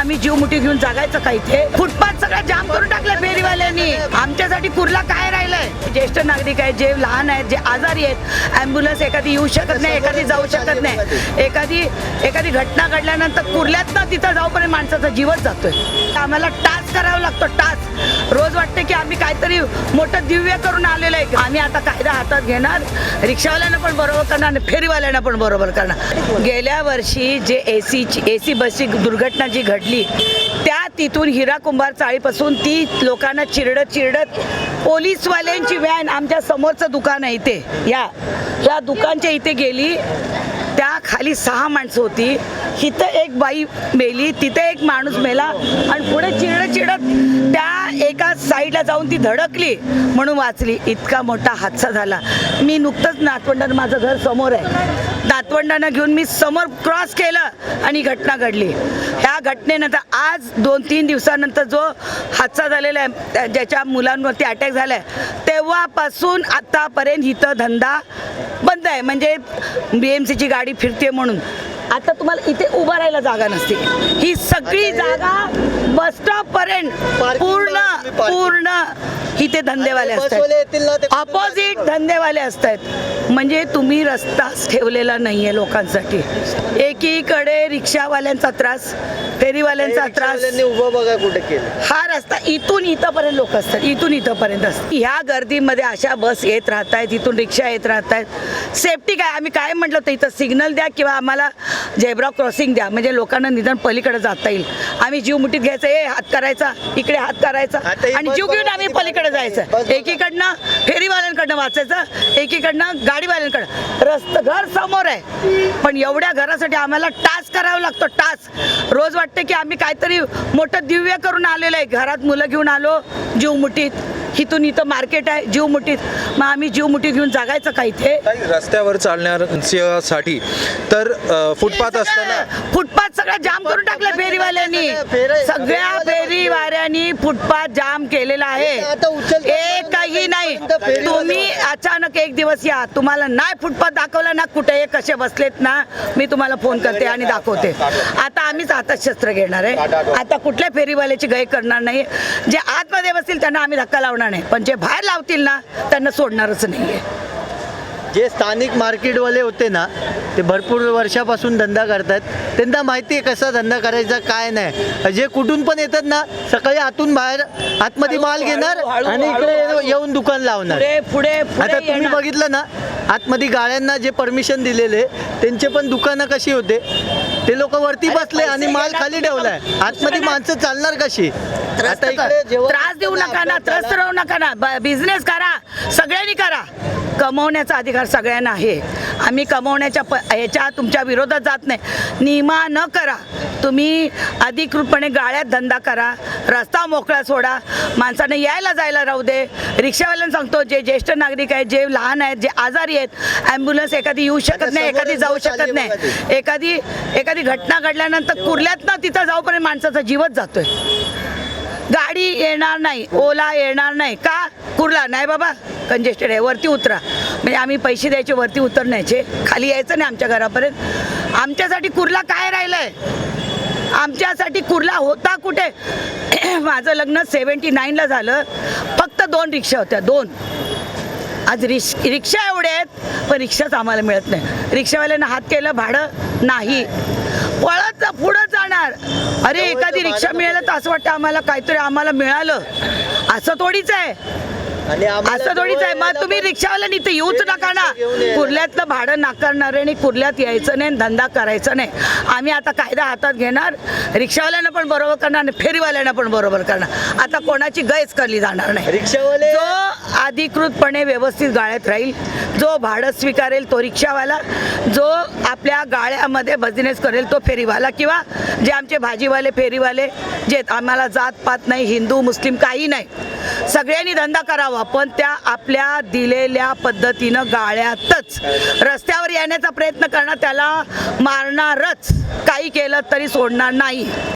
आम्ही जीव मुठी घेऊन जागायचं का इथे? फुटपाथ सगळं जाम करून टाकलं फेरीवाल्यांनी. आमच्यासाठी कुर्ला काय राहिलंय? ज्येष्ठ नागरिक आहेत, जे लहान आहेत, जे आजारी आहेत, ॲम्ब्युलन्स एखादी येऊ शकत नाही, एखादी जाऊ शकत नाही, एखादी घटना घडल्यानंतर कुर्ल्यातनं तिथं जाऊपर्यंत माणसाचा जीवच जातोय. आम्हाला टास्क करावा लागतो, टास्क. रोज वाटते की आम्ही काहीतरी मोठं दिव्य करून आलेलं आहे. आम्ही आता कायदा हातात घेणार, रिक्षावाल्यांना पण बरोबर करणार आणि फेरीवाल्यांना पण बरोबर करणार. गेल्या वर्षी जे एसी बसची दुर्घटना जी घडली, त्या तिथून हिरा कुंभार चाळीपासून ती लोकांना चिरडत पोलीसवाल्यांची व्हॅन आमच्या समोरचं दुकान आहे इथे, या दुकानच्या इथे गेली. त्या खाली 6 माणसं होती. इथं एक बाई मेली, तिथे एक माणूस मेला आणि पुढे चिरडत त्या एका साईडला जाऊन ती धडकली म्हणून वाचली. इतका मोठा हादसा झाला. मी नुकतंच नातवंडानं, माझं घर समोर आहे, नातवंडांना घेऊन मी समोर क्रॉस केलं आणि घटना घडली. ह्या घटनेनंतर आज 2-3 दिवसानंतर जो हादसा झालेला आहे, ज्याच्या मुलांवरती अटॅक झाला आहे, तेव्हापासून आतापर्यंत इथं धंदा बंद आहे. म्हणजे BMCची गाडी फिरते म्हणून आता तुम्हाला इथे उभा राहायला जागा नसते. ही सगळी जागा बस स्टॉप पर्यंत पूर्ण इथे धंदेवाले असतात, अपोजिट धंदेवाले असतात. म्हणजे तुम्ही रस्ताच ठेवलेला नाहीये लोकांसाठी. एकीकडे रिक्षावाल्यांचा त्रास, फेरीवाल्यांचा त्रास. कुठे केलं हा रस्ता इथून इथंपर्यंत लोक असतात, इथून इथंपर्यंत असतात. ह्या गर्दीमध्ये अशा बस येत राहत आहेत, इथून रिक्षा येत राहत आहेत. सेफ्टी काय, आम्ही काय म्हटलं तर इथं सिग्नल द्या किंवा आम्हाला झेब्रा क्रॉसिंग द्या, म्हणजे लोकांना निदान पलीकडे जाता येईल. आम्ही जीव मुठीत घ्यायचा, हात करायचा, इकडे हात करायचा आणि जीव घेऊन आम्ही पलीकडे जायचं. एकीकडनं फेरीवाल्यांकडनं वाचायचं, एकीकडनं गाडीवाल्यांकडं. घर समोर आहे, पण एवढ्या घरासाठी आम्हाला टास्क करावा लागतो, टास्क. रोज वाटते की आम्ही काहीतरी मोठं दिव्य करून आलेलं आहे. घरात मुलं घेऊन आलो जीव मुठीत, इथून इथं मार्केट आहे जीव मुठीत, मग आम्ही जीव मुठीत घेऊन जागायचं का इथे? रस्त्यावर चालण्यासाठी तर फुटपाथ असताना फुटपाथ सगळं जाम करून टाकलं फेरीवाल्यांनी. सगळ्या फेरीवाल्यांनी फुटपाथ जाम केलेला आहे. एकही नाही. तुम्ही अचानक एक दिवस या, तुम्हाला नाही फुटपाथ दाखवला ना कुठे कसे बसलेत ना, मी तुम्हाला फोन करते आणि दाखवते. आता आम्हीच हातात शस्त्र घेणार आहे. आता कुठल्या फेरीवाल्याची गय करणार नाही. जे आतमध्ये बसतील त्यांना आम्ही धक्का लावणार नाही, पण जे बाहेर लावतील ना त्यांना सोडणारच नाहीये. जे स्थानिक मार्केटवाले होते ना, ते भरपूर वर्षापासून धंदा करतात. त्यांना माहिती आहे कसा धंदा करायचा, काय नाही. जे कुठून पण येतात ना, सकाळी आतून बाहेर आतमध्ये माल घेणार आणि इकडे येऊन दुकान लावणार. पुढे आता तुम्ही बघितलं ना, आतमध्ये गाड्यांना जे परमिशन दिलेले त्यांचे पण दुकानं कशी होते, ते लोक वरती बसले आणि माल खाली ठेवलाय. आतमध्ये माणसं चालणार कशी? आता इकडे त्रास देऊ नका ना, त्रस्त राहू नका ना. बिझनेस करा, सगळ्यांनी करा. कमवण्याचा अधिकार सगळ्यांना आहे. आम्ही कमवण्याच्या ह्याच्या तुमच्या विरोधात जात नाही. नियमा न करा. तुम्ही अधिकृतपणे गाळ्यात धंदा करा, रस्ता मोकळा सोडा, माणसांना यायला जायला राहू दे. रिक्षावाल्यांना सांगतो, जे ज्येष्ठ नागरिक आहेत, जे लहान आहेत, जे आजारी आहेत, ॲम्ब्युलन्स एखादी येऊ शकत नाही, एखादी जाऊ शकत नाही, एखादी घटना घडल्यानंतर कुर्ल्यातनं तिथं जाऊपर्यंत माणसाचा जीवच जातोय. गाडी येणार नाही, ओला येणार नाही. का? कुर्ला नाही बाबा, कंजेस्टेड आहे, वरती उतरा. म्हणजे आम्ही पैसे द्यायचे, वरती उतरण्याचे, खाली यायचं नाही आमच्या घरापर्यंत. आमच्यासाठी कुर्ला काय राहिलंय? आमच्यासाठी कुर्ला होता कुठे? माझं लग्न 79ला झालं, फक्त 2 रिक्षा होत्या, 2. आज रिक्षा एवढे आहेत, पण रिक्षाच आम्हाला मिळत नाही. रिक्षावाल्यांना हात केलं, भाडं नाही, पळत पुढं जाणार. अरे एखादी रिक्षा मिळालं तर असं वाटतं आम्हाला काहीतरी आम्हाला मिळालं. असं थोडीच आहे, असं थोडीच आहे. मग तुम्ही रिक्षावाल्यांनी इथे येऊच नका ना. कुर्ल्यातलं भाडं नाकारणार आणि कुर्ल्यात यायचं नाही, धंदा करायचा नाही. आम्ही आता कायदा हातात घेणार, रिक्षावाल्यांना पण बरोबर करणार आणि फेरीवाल्यांना पण बरोबर करणार. आता कोणाची गैस करली जाणार नाही. रिक्षावाले जो अधिकृतपणे व्यवस्थित गाळ्यात राहील, जो भाडं स्वीकारेल तो रिक्षावाला, जो आपल्या गाळ्यामध्ये बिझनेस करेल तो फेरीवाला, किंवा जे आमचे भाजीवाले फेरीवाले जे आम्हाला जात पात नाही, हिंदू मुस्लिम काही नाही, सगळ्यांनी धंदा करावा, पण त्या आपल्या दिलेल्या पद्धतीनं गाळ्यातच. रस्त्यावर येण्याचा प्रयत्न करणार त्याला मारणारच, काही केलं तरी सोडणार नाही.